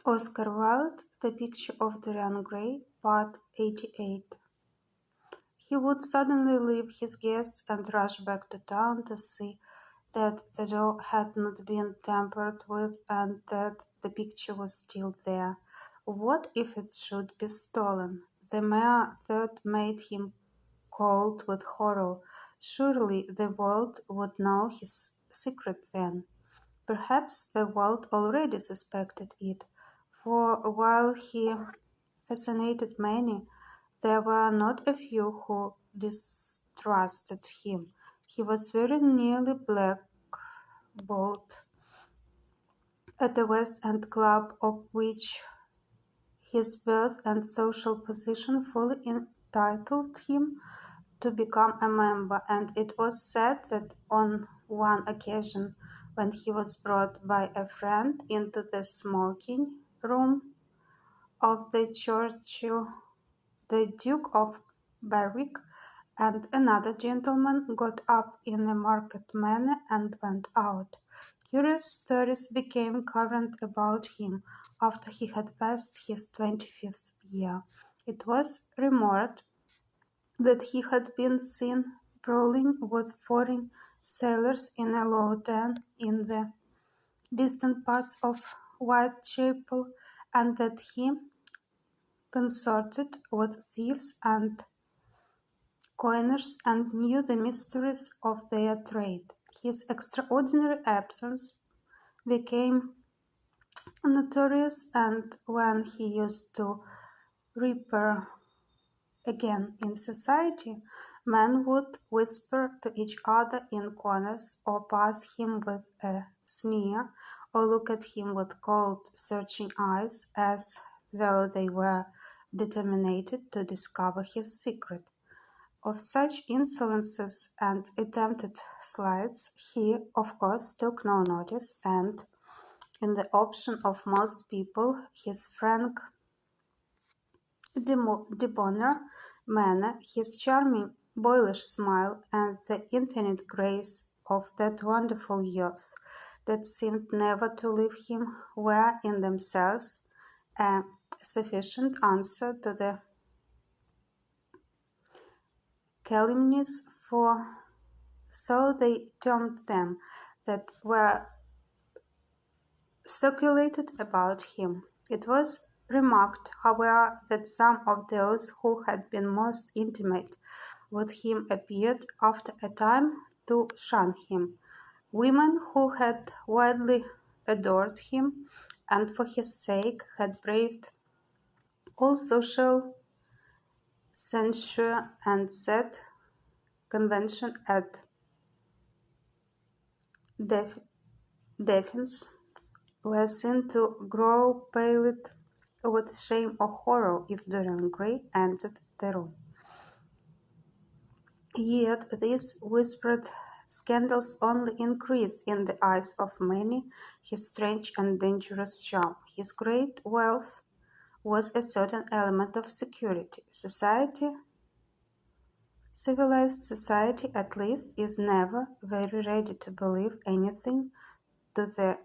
Oscar Wilde, The Picture of Dorian Gray, Part 88. He would suddenly leave his guests and rush back to town to see that the door had not been tampered with and that the picture was still there. What if it should be stolen? The mere thought made him cold with horror. Surely the world would know his secret then. Perhaps the world already suspected it, for while he fascinated many, there were not a few who distrusted him. He was very nearly blackballed at the West End Club, of which his birth and social position fully entitled him to become a member, and it was said that on one occasion, when he was brought by a friend into the smoking room of the Churchill, the Duke of Berwick and another gentleman got up in a marked manner and went out. Curious stories became current about him after he had passed his 25th year. It was rumored that he had been seen brawling with foreign sailors in a low den in the distant parts of Whitechapel, and that he consorted with thieves and coiners and knew the mysteries of their trade. His extraordinary absence became notorious, and when he used to reappear again in society, men would whisper to each other in corners, or pass him with a sneer, or look at him with cold, searching eyes, as though they were determined to discover his secret. Of such insolences and attempted slights he, of course, took no notice, and, in the opinion of most people, his frank debonair manner, his charming boyish smile, and the infinite grace of that wonderful youth that seemed never to leave him were in themselves a sufficient answer to the calumnies, for so they termed them, that were circulated about him. It was remarked, however, that some of those who had been most intimate with him appeared after a time to shun him. Women who had widely adored him, and for his sake had braved all social censure and set convention at defiance, were seen to grow pallid with shame or horror if Dorian Gray entered the room. Yet these whispered scandals only increased in the eyes of many his strange and dangerous charm. His great wealth was a certain element of security. Civilized society at least, is never very ready to believe anything to the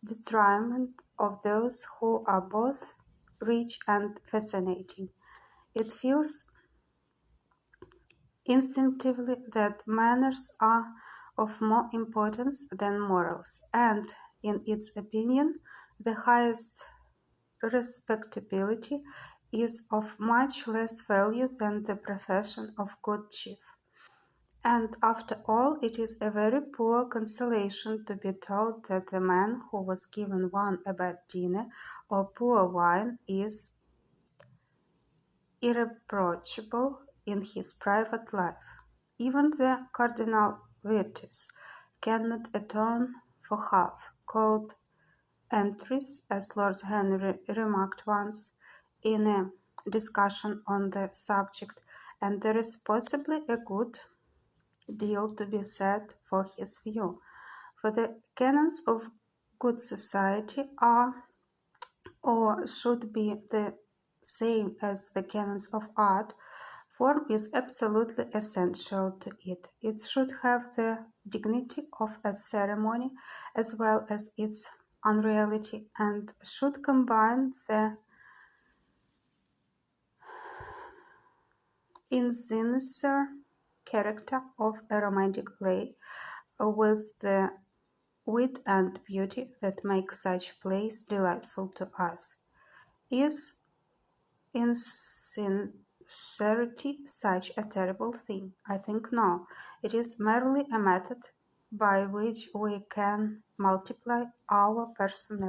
detriment of those who are both rich and fascinating. It feels instinctively that manners are of more importance than morals, and, in its opinion, the highest respectability is of much less value than the profession of good chief. And after all, it is a very poor consolation to be told that the man who was given one a bad dinner or poor wine is irreproachable in his private life. Even the cardinal virtues cannot atone for half. Cold entries, as Lord Henry remarked once in a discussion on the subject, and there is possibly a good deal to be said for his view. For the canons of good society are, or should be, the same as the canons of art. Form is absolutely essential to it. It should have the dignity of a ceremony as well as its unreality and should combine the insincere character of a romantic play with the wit and beauty that make such plays delightful to us. Is insincerity such a terrible thing? I think no. It is merely a method by which we can multiply our personality.